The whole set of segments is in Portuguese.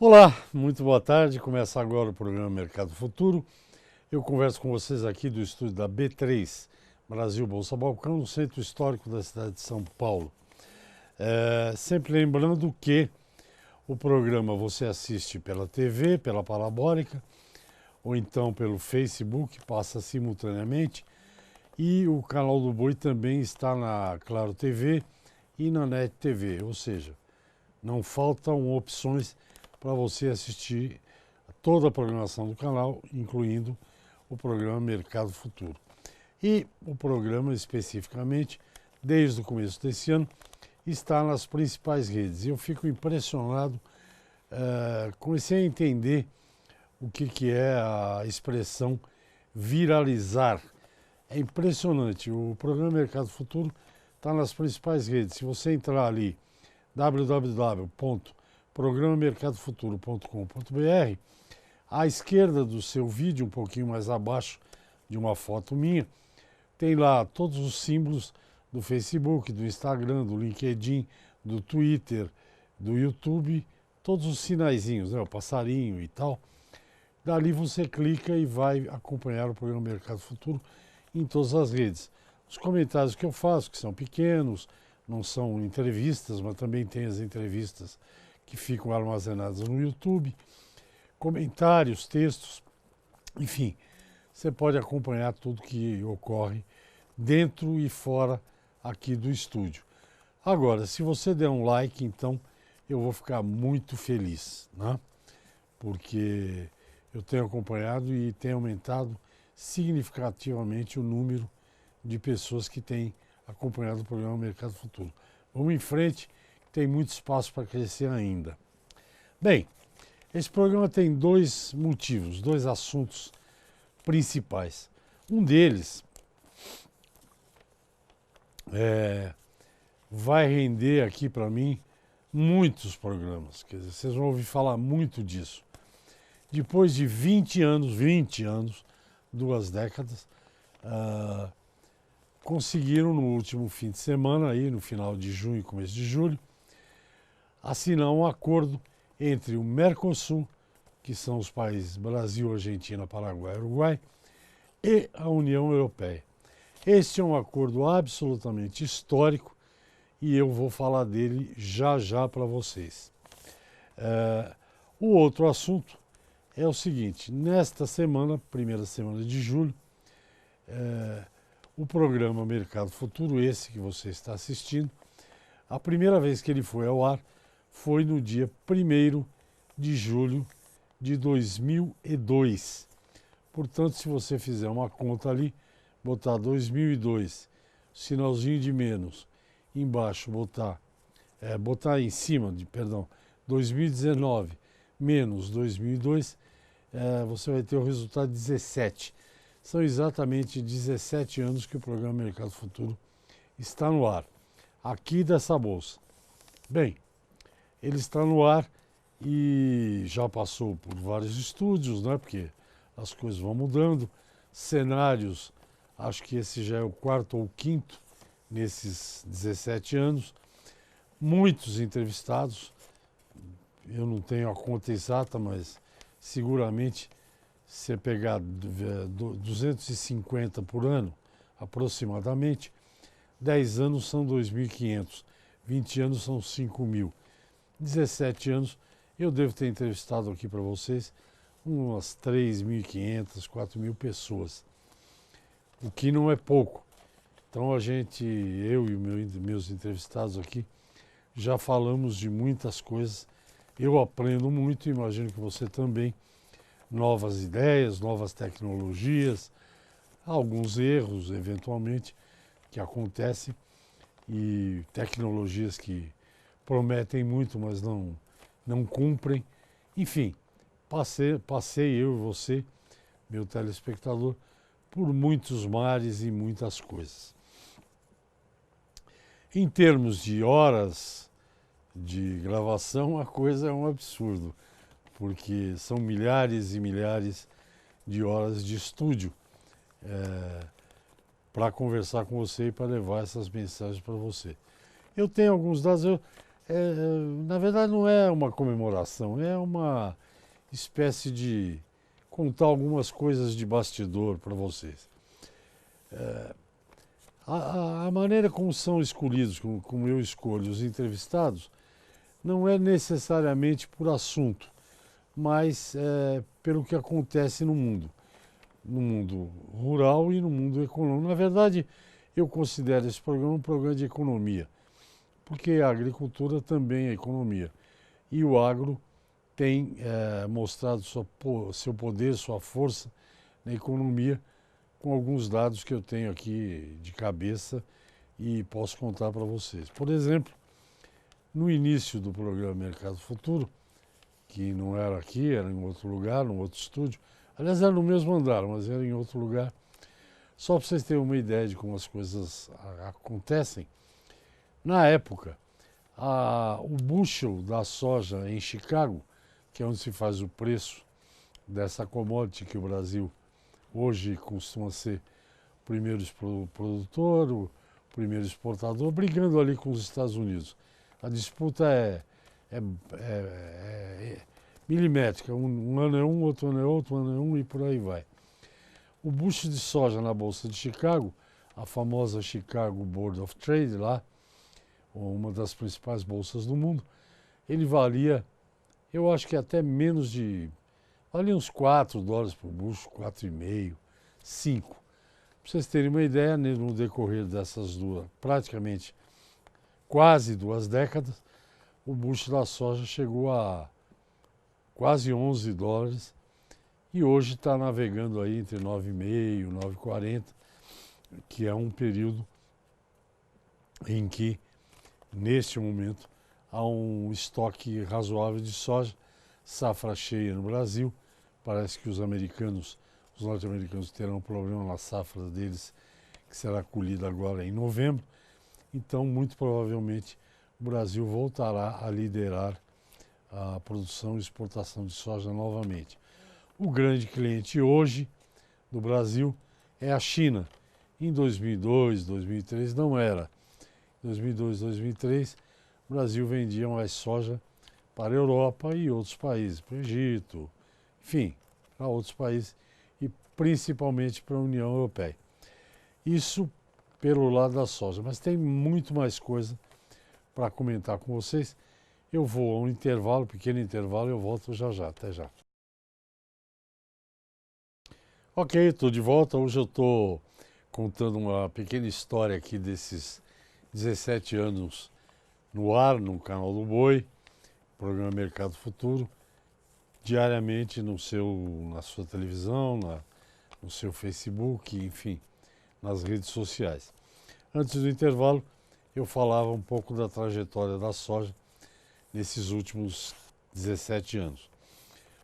Olá, muito boa tarde. Começa agora o programa Mercado Futuro. Eu converso com vocês aqui do estúdio da B3, Brasil Bolsa Balcão, no centro histórico da cidade de São Paulo. Sempre lembrando que o programa você assiste pela TV, pela parabólica, ou então pelo Facebook, passa simultaneamente. E o canal do Boi também está na Claro TV e na NET TV, ou seja, não faltam opções para você assistir toda a programação do canal, incluindo o programa Mercado Futuro. E o programa, especificamente, desde o começo desse ano, está nas principais redes. E eu fico impressionado, comecei a entender o que é a expressão viralizar. É impressionante, o programa Mercado Futuro está nas principais redes. Se você entrar ali, www.programamercadofuturo.com.br, à esquerda do seu vídeo, um pouquinho mais abaixo de uma foto minha, tem lá todos os símbolos do Facebook, do Instagram, do LinkedIn, do Twitter, do YouTube, todos os sinaizinhos, né, o passarinho e tal. Dali você clica e vai acompanhar o programa Mercado Futuro em todas as redes. Os comentários que eu faço, que são pequenos, não são entrevistas, mas também tem as entrevistas que ficam armazenadas no YouTube, comentários, textos, enfim, você pode acompanhar tudo que ocorre dentro e fora aqui do estúdio. Agora, se você der um like, então eu vou ficar muito feliz, né? Porque eu tenho acompanhado e tem aumentado significativamente o número de pessoas que têm acompanhado o programa Mercado Futuro. Vamos em frente, tem muito espaço para crescer ainda. Bem, esse programa tem dois motivos, dois assuntos principais. Um deles vai render aqui para mim muitos programas, quer dizer, vocês vão ouvir falar muito disso. Depois de 20 anos, 2 décadas, conseguiram no último fim de semana, aí, no final de junho e começo de julho, assinar um acordo entre o Mercosul, que são os países Brasil, Argentina, Paraguai e Uruguai, e a União Europeia. Este é um acordo absolutamente histórico e eu vou falar dele já já para vocês. O outro assunto é o seguinte: nesta semana, primeira semana de julho, o programa Mercado Futuro, esse que você está assistindo, a primeira vez que ele foi ao ar foi no dia 1º de julho de 2002. Portanto, se você fizer uma conta ali, botar 2002, sinalzinho de menos, embaixo botar em cima, 2019 menos 2002, você vai ter o resultado de 17. São exatamente 17 anos que o programa Mercado Futuro está no ar, aqui dessa bolsa. Bem, ele está no ar e já passou por vários estúdios, né? Porque as coisas vão mudando, cenários, acho que esse já é o 4º ou 5º nesses 17 anos, muitos entrevistados, eu não tenho a conta exata, mas seguramente se você pegar 250 por ano, aproximadamente, 10 anos são 2.500, 20 anos são 5.000. 17 anos, eu devo ter entrevistado aqui para vocês umas 3.500, 4.000 pessoas, o que não é pouco. Então eu e meus entrevistados aqui, já falamos de muitas coisas, eu aprendo muito, imagino que você também, novas ideias, novas tecnologias, alguns erros, eventualmente, que acontecem, e tecnologias que prometem muito, mas não cumprem. Enfim, passei eu e você, meu telespectador, por muitos mares e muitas coisas. Em termos de horas de gravação, a coisa é um absurdo, porque são milhares e milhares de horas de estúdio para conversar com você e para levar essas mensagens para você. Eu tenho alguns dados, Na verdade não é uma comemoração, é uma espécie de contar algumas coisas de bastidor para vocês. A maneira como são escolhidos, como eu escolho os entrevistados, não é necessariamente por assunto, mas pelo que acontece no mundo rural e no mundo econômico. Na verdade, eu considero esse programa um programa de economia, porque a agricultura também é economia. E o agro tem mostrado seu poder, sua força na economia, com alguns dados que eu tenho aqui de cabeça e posso contar para vocês. Por exemplo, no início do programa Mercado Futuro, que não era aqui, era em outro lugar, num outro estúdio, aliás era no mesmo andar, mas era em outro lugar, só para vocês terem uma ideia de como as coisas acontecem. Na época, o bushel da soja em Chicago, que é onde se faz o preço dessa commodity que o Brasil hoje costuma ser o primeiro produtor, o primeiro exportador, brigando ali com os Estados Unidos. A disputa é milimétrica, um ano é um, outro ano é outro, um ano é um e por aí vai. O bushel de soja na Bolsa de Chicago, a famosa Chicago Board of Trade lá, uma das principais bolsas do mundo, ele valia, eu acho que até menos de, valia uns $4 por bushel, 4,5, 5. Para vocês terem uma ideia, no decorrer dessas praticamente quase 2 décadas, o bushel da soja chegou a quase $11 e hoje está navegando aí entre 9,5 e 9,40, que é um período em que, neste momento, há um estoque razoável de soja, safra cheia no Brasil. Parece que os norte-americanos terão um problema na safra deles, que será colhida agora em novembro. Então, muito provavelmente, o Brasil voltará a liderar a produção e exportação de soja novamente. O grande cliente hoje do Brasil é a China. Em 2002, 2003 não era. Em 2002, 2003, o Brasil vendia mais soja para a Europa e outros países, para o Egito, enfim, para outros países e principalmente para a União Europeia. Isso pelo lado da soja, mas tem muito mais coisa para comentar com vocês. Eu vou a um intervalo, pequeno intervalo, eu volto já já, até já. Ok, estou de volta. Hoje eu estou contando uma pequena história aqui desses 17 anos no ar, no canal do Boi, programa Mercado Futuro, diariamente na sua televisão, no seu Facebook, enfim, nas redes sociais. Antes do intervalo, eu falava um pouco da trajetória da soja nesses últimos 17 anos.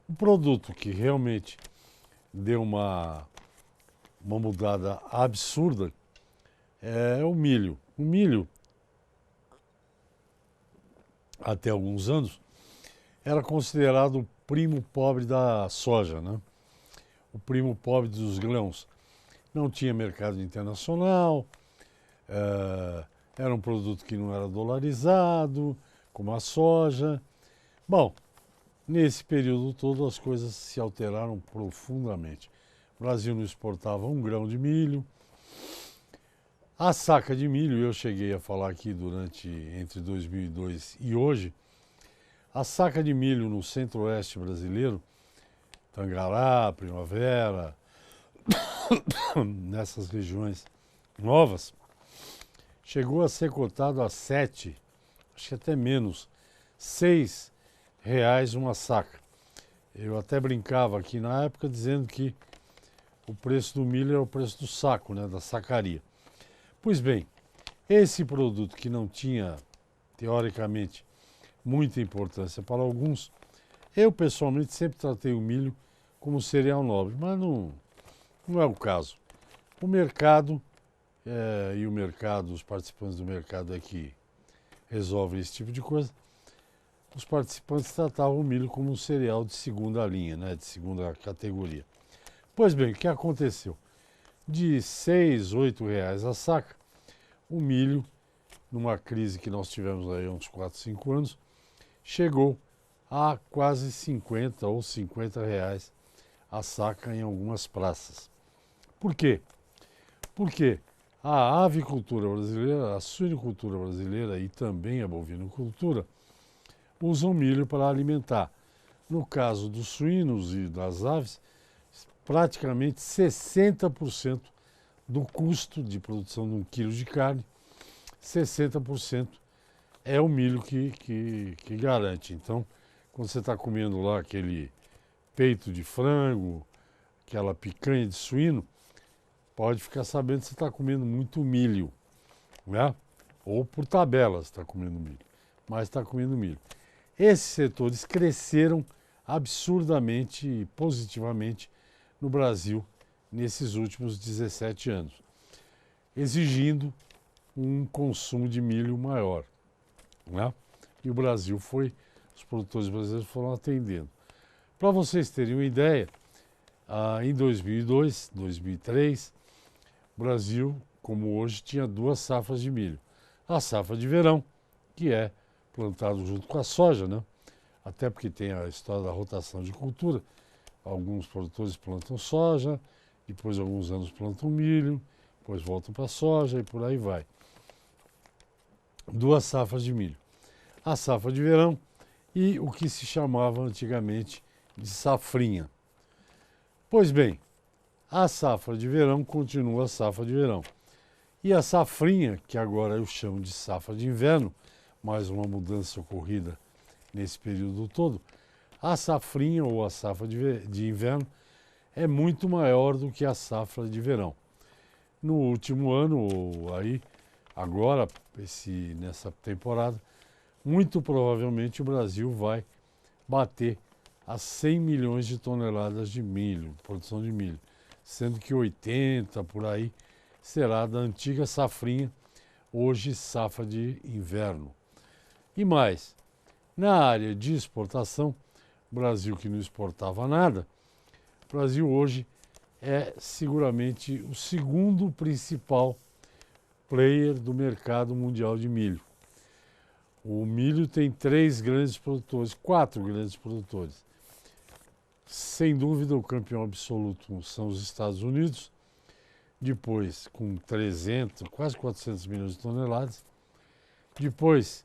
O produto que realmente deu uma mudada absurda é o milho. O milho, até alguns anos, era considerado o primo pobre da soja, né? O primo pobre dos grãos. Não tinha mercado internacional, era um produto que não era dolarizado, como a soja. Bom, nesse período todo as coisas se alteraram profundamente. O Brasil não exportava um grão de milho. A saca de milho, eu cheguei a falar aqui entre 2002 e hoje, a saca de milho no centro-oeste brasileiro, Tangará, Primavera, nessas regiões novas, chegou a ser cotado a 7, acho que até menos, R$ 6 uma saca. Eu até brincava aqui na época dizendo que o preço do milho é o preço do saco, né, da sacaria. Pois bem, esse produto que não tinha, teoricamente, muita importância para alguns, eu pessoalmente sempre tratei o milho como cereal nobre, mas não é o caso. O mercado, os participantes do mercado é que resolvem esse tipo de coisa. Os participantes tratavam o milho como um cereal de segunda linha, né, de segunda categoria. Pois bem, o que aconteceu? De R$ 6, R$ 8 a saca, o milho numa crise que nós tivemos aí há uns 4, 5 anos, chegou a quase 50 ou 50 reais a saca em algumas praças. Por quê? Porque a avicultura brasileira, a suinicultura brasileira e também a bovinocultura usam milho para alimentar. No caso dos suínos e das aves, praticamente 60% do custo de produção de 1 quilo de carne, 60% é o milho que garante. Então, quando você está comendo lá aquele peito de frango, aquela picanha de suíno, pode ficar sabendo que você está comendo muito milho, né? Ou por tabela você está comendo milho, mas está comendo milho. Esses setores cresceram absurdamente e positivamente no Brasil nesses últimos 17 anos, exigindo um consumo de milho maior, né? E o Brasil foi, os produtores brasileiros foram atendendo. Para vocês terem uma ideia, em 2002, 2003, o Brasil, como hoje, tinha 2 safras de milho. A safra de verão, que é plantado junto com a soja, né? Até porque tem a história da rotação de cultura. Alguns produtores plantam soja, depois de alguns anos plantam milho, depois voltam para a soja e por aí vai. 2 safras de milho. A safra de verão e o que se chamava antigamente de safrinha. Pois bem, a safra de verão continua a safra de verão. E a safrinha, que agora eu chamo de safra de inverno, mais uma mudança ocorrida nesse período todo, a safrinha ou a safra de inverno é muito maior do que a safra de verão. No último ano, ou aí, agora, nessa temporada, muito provavelmente o Brasil vai bater as 100 milhões de toneladas de milho, produção de milho, sendo que 80 por aí será da antiga safrinha, hoje safra de inverno. E mais, na área de exportação, o Brasil que não exportava nada, o Brasil hoje é seguramente o segundo principal player do mercado mundial de milho. O milho tem 3 grandes produtores, 4 grandes produtores. Sem dúvida, o campeão absoluto são os Estados Unidos, depois com 300, quase 400 milhões de toneladas. Depois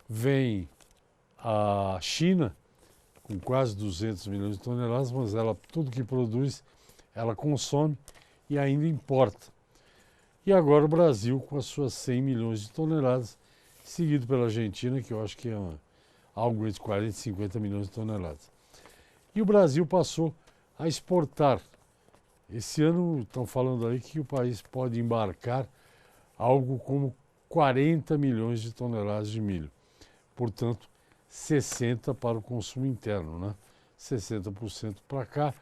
vem a China, com quase 200 milhões de toneladas, mas ela, tudo que produz, ela consome e ainda importa. E agora o Brasil com as suas 100 milhões de toneladas, seguido pela Argentina, que eu acho que é algo entre 40 e 50 milhões de toneladas. E o Brasil passou a exportar. Esse ano estão falando aí que o país pode embarcar algo como 40 milhões de toneladas de milho. Portanto, 60% para o consumo interno, né? 60% para cá,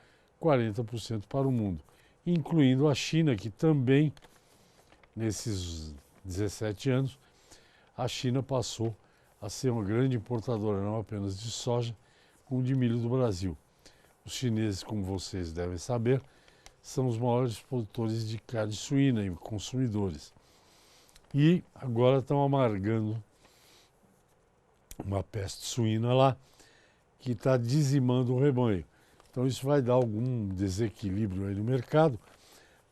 40% para o mundo. Incluindo a China, que também, nesses 17 anos, a China passou a ser uma grande importadora, não apenas de soja, como de milho do Brasil. Os chineses, como vocês devem saber, são os maiores produtores de carne suína e consumidores. E agora estão amargando uma peste suína lá, que está dizimando o rebanho. Então isso vai dar algum desequilíbrio aí no mercado,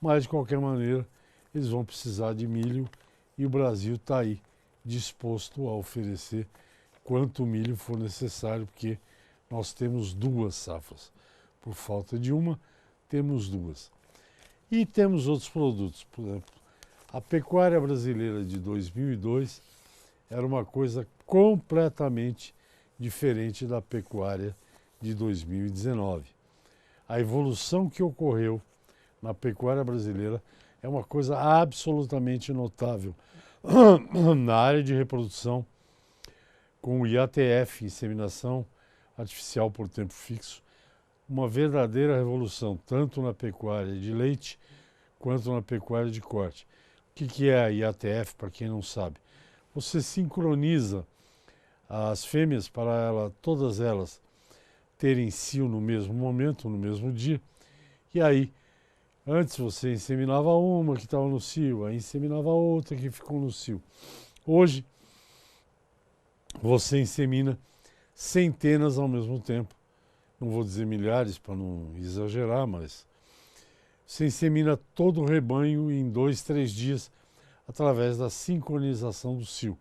mas de qualquer maneira eles vão precisar de milho e o Brasil está aí disposto a oferecer quanto milho for necessário, porque nós temos 2 safras. Por falta de uma, temos 2. E temos outros produtos. Por exemplo, a pecuária brasileira de 2002 era uma coisa completamente diferente da pecuária de 2019. A evolução que ocorreu na pecuária brasileira é uma coisa absolutamente notável. Na área de reprodução, com o IATF, inseminação artificial por tempo fixo, uma verdadeira revolução, tanto na pecuária de leite quanto na pecuária de corte. O que é a IATF, para quem não sabe? Você sincroniza as fêmeas para todas elas terem cio no mesmo momento, no mesmo dia, e aí, antes você inseminava uma que estava no cio, aí inseminava outra que ficou no cio. Hoje, você insemina centenas ao mesmo tempo. Não vou dizer milhares para não exagerar, mas você insemina todo o rebanho em 2, 3 dias através da sincronização do cio.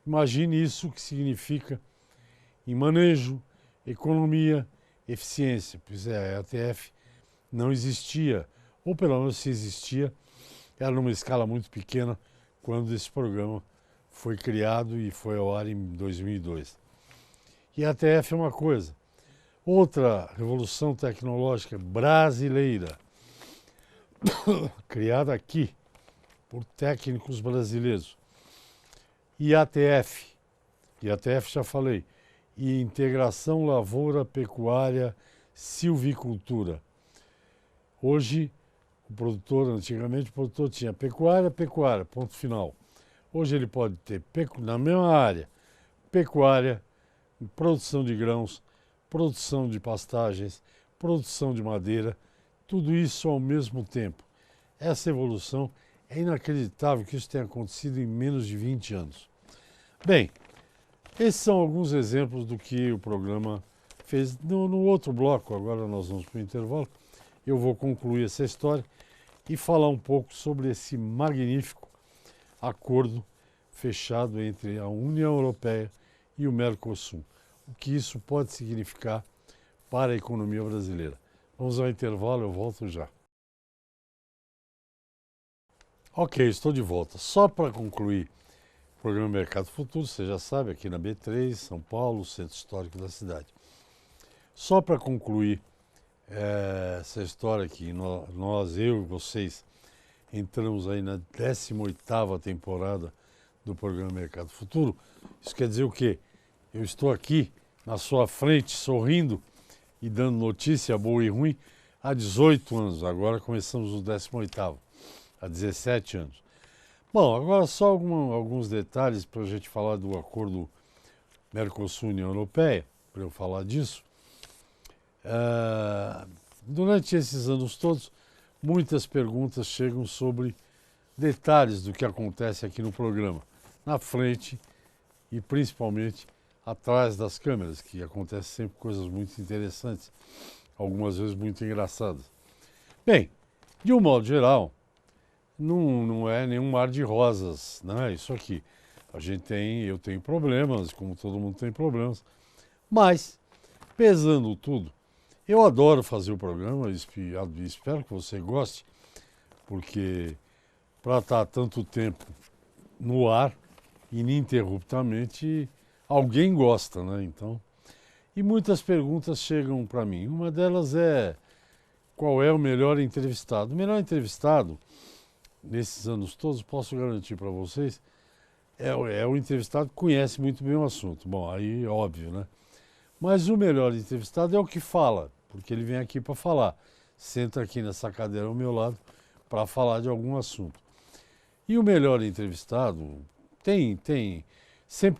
Imagine isso que significa em manejo, economia, eficiência, pois a ETF não existia, ou pelo menos se existia, era numa escala muito pequena quando esse programa foi criado e foi ao ar em 2002. E a ETF é uma coisa. Outra revolução tecnológica brasileira, criada aqui por técnicos brasileiros. IATF já falei, e Integração Lavoura, Pecuária, Silvicultura. Hoje, antigamente o produtor tinha pecuária, ponto final. Hoje ele pode ter, na mesma área, pecuária, produção de grãos, produção de pastagens, produção de madeira, tudo isso ao mesmo tempo. Essa evolução é inacreditável que isso tenha acontecido em menos de 20 anos. Bem, esses são alguns exemplos do que o programa fez. No outro bloco, agora nós vamos para o intervalo, eu vou concluir essa história e falar um pouco sobre esse magnífico acordo fechado entre a União Europeia e o Mercosul. O que isso pode significar para a economia brasileira. Vamos ao intervalo, eu volto já. Ok, estou de volta. Só para concluir o programa Mercado Futuro, você já sabe, aqui na B3, São Paulo, centro histórico da cidade. Só para concluir essa história que nós, eu e vocês, entramos aí na 18ª temporada do programa Mercado Futuro. Isso quer dizer o quê? Eu estou aqui na sua frente, sorrindo e dando notícia boa e ruim há 18 anos. Agora começamos o 18º, há 17 anos. Bom, agora só alguns detalhes para a gente falar do acordo Mercosul-União Europeia, para eu falar disso. Durante esses anos todos, muitas perguntas chegam sobre detalhes do que acontece aqui no programa, na frente e principalmente atrás das câmeras, que acontecem sempre coisas muito interessantes, algumas vezes muito engraçadas. Bem, de um modo geral, não é nenhum mar de rosas, não é isso aqui. Eu tenho problemas, como todo mundo tem problemas, mas, pesando tudo, eu adoro fazer o programa, espero que você goste, porque para estar tanto tempo no ar, ininterruptamente, alguém gosta, né? Então, e muitas perguntas chegam para mim. Uma delas é: qual é o melhor entrevistado? O melhor entrevistado, nesses anos todos, posso garantir para vocês, é o entrevistado que conhece muito bem o assunto. Bom, aí óbvio, né? Mas o melhor entrevistado é o que fala, porque ele vem aqui para falar. Senta aqui nessa cadeira ao meu lado para falar de algum assunto. E o melhor entrevistado sempre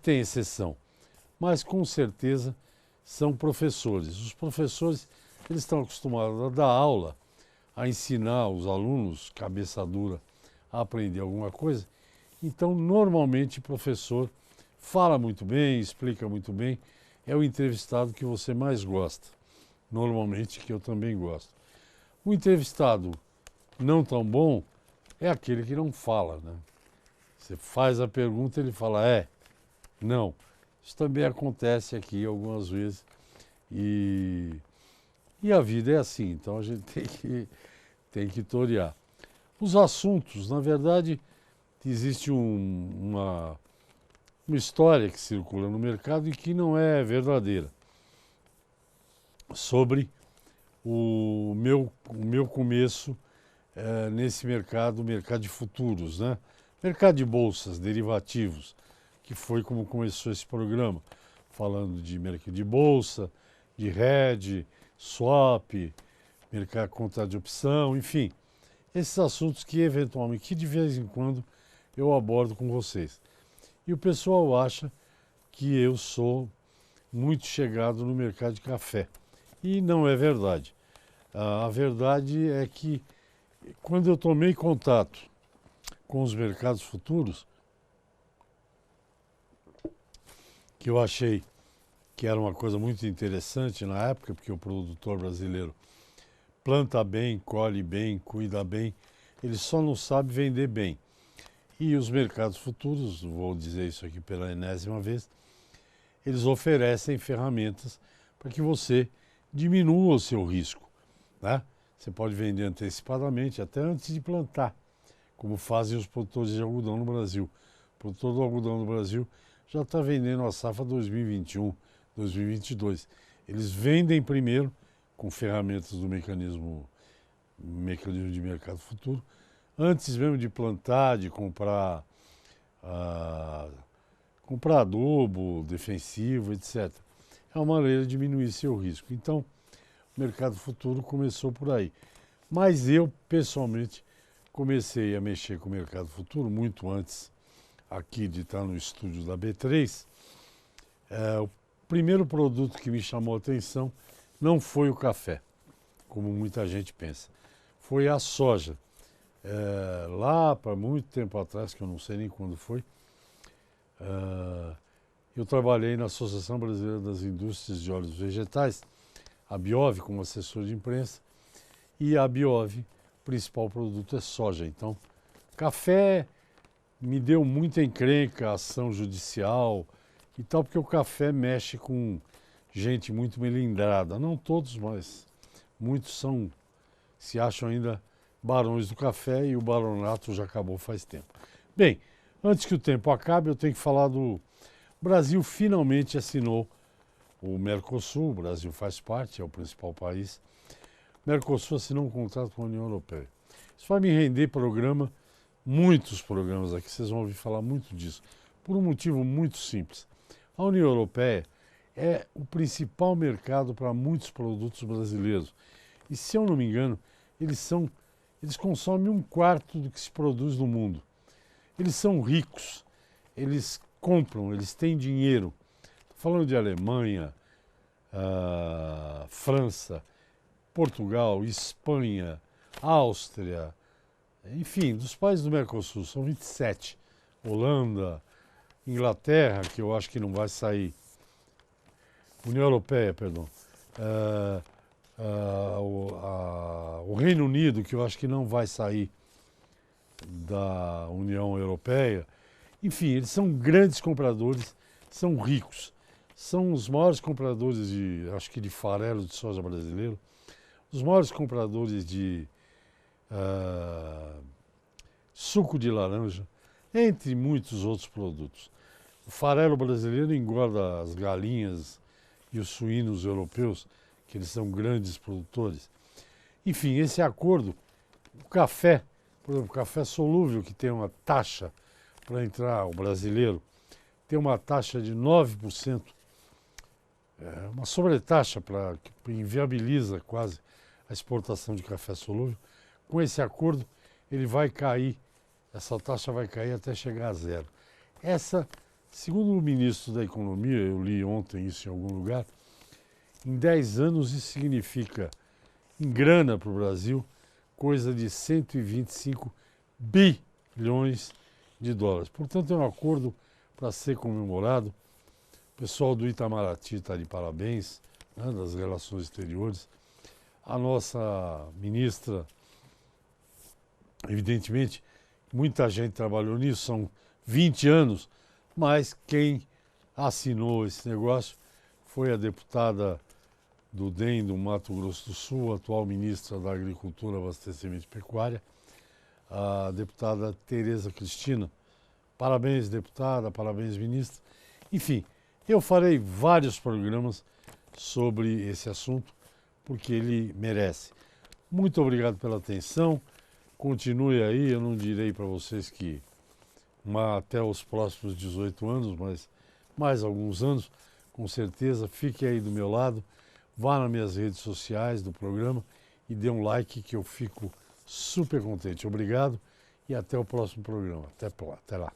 tem exceção, mas com certeza são professores. Os professores, eles estão acostumados a dar aula, a ensinar os alunos, cabeça dura, a aprender alguma coisa. Então, normalmente, o professor fala muito bem, explica muito bem, é o entrevistado que você mais gosta. Normalmente, que eu também gosto. O entrevistado não tão bom é aquele que não fala, né? Você faz a pergunta, ele fala, não. Isso também acontece aqui algumas vezes. E a vida é assim, então a gente tem que torear. Os assuntos, na verdade, existe uma história que circula no mercado e que não é verdadeira. Sobre o meu começo nesse mercado de futuros, né? Mercado de bolsas, derivativos, que foi como começou esse programa, falando de mercado de bolsa, de hedge, swap, mercado contrato de opção, enfim, esses assuntos que eventualmente, que de vez em quando eu abordo com vocês. E o pessoal acha que eu sou muito chegado no mercado de café. E não é verdade. A verdade é que quando eu tomei contato com os mercados futuros, que eu achei que era uma coisa muito interessante na época, porque o produtor brasileiro planta bem, colhe bem, cuida bem, ele só não sabe vender bem. E os mercados futuros, vou dizer isso aqui pela enésima vez, eles oferecem ferramentas para que você diminua o seu risco, né? Você pode vender antecipadamente, até antes de plantar, como fazem os produtores de algodão no Brasil. O produtor do algodão no Brasil já está vendendo a safra 2021, 2022. Eles vendem primeiro com ferramentas do mecanismo de mercado futuro, antes mesmo de plantar, de comprar adubo defensivo, etc. É uma maneira de diminuir seu risco. Então, o mercado futuro começou por aí. Mas eu, pessoalmente, comecei a mexer com o mercado futuro muito antes aqui de estar no estúdio da B3. O primeiro produto que me chamou a atenção não foi o café, como muita gente pensa. Foi a soja. Lá para muito tempo atrás, que eu não sei nem quando foi, eu trabalhei na Associação Brasileira das Indústrias de Óleos Vegetais, a Biov, como assessor de imprensa, e a Biov, o principal produto é soja. Então, café me deu muita encrenca, ação judicial e tal, porque o café mexe com gente muito melindrada. Não todos, mas muitos se acham ainda barões do café e o baronato já acabou faz tempo. Bem, antes que o tempo acabe, eu tenho que falar do... O Brasil finalmente assinou o Mercosul, o Brasil faz parte, é o principal país. O Mercosul assinou um contrato com a União Europeia. Isso vai me render muitos programas aqui, vocês vão ouvir falar muito disso, por um motivo muito simples. A União Europeia é o principal mercado para muitos produtos brasileiros. E se eu não me engano, eles consomem 1/4 do que se produz no mundo. Eles são ricos, eles compram, eles têm dinheiro. Estou falando de Alemanha, França, Portugal, Espanha, Áustria, enfim, dos países do Mercosul, são 27. Holanda, Inglaterra, que eu acho que não vai sair, União Europeia, perdão, o Reino Unido, que eu acho que não vai sair da União Europeia. Enfim, eles são grandes compradores, são ricos, são os maiores compradores acho que de farelo de soja brasileiro, os maiores compradores de suco de laranja, entre muitos outros produtos. O farelo brasileiro engorda as galinhas e os suínos europeus, que eles são grandes produtores. Enfim, esse acordo, o café, por exemplo, o café solúvel, que tem uma taxa para entrar, o brasileiro, tem uma taxa de 9%, uma sobretaxa que inviabiliza quase a exportação de café solúvel. Com esse acordo, ele vai cair, essa taxa vai cair até chegar a zero. Segundo o ministro da Economia, eu li ontem isso em algum lugar, em 10 anos isso significa, em grana para o Brasil, coisa de 125 bilhões de dólares. Portanto, é um acordo para ser comemorado. O pessoal do Itamaraty está de parabéns, né, das Relações Exteriores. A nossa ministra, evidentemente, muita gente trabalhou nisso, são 20 anos, mas quem assinou esse negócio foi a deputada do DEM do Mato Grosso do Sul, atual ministra da Agricultura, Abastecimento e Pecuária, a deputada Tereza Cristina. Parabéns, deputada, parabéns, ministra. Enfim, eu farei vários programas sobre esse assunto, porque ele merece. Muito obrigado pela atenção. Continue aí, eu não direi para vocês que até os próximos 18 anos, mas mais alguns anos, com certeza. Fique aí do meu lado, vá nas minhas redes sociais do programa e dê um like, que eu fico super contente. Obrigado e até o próximo programa. Até lá.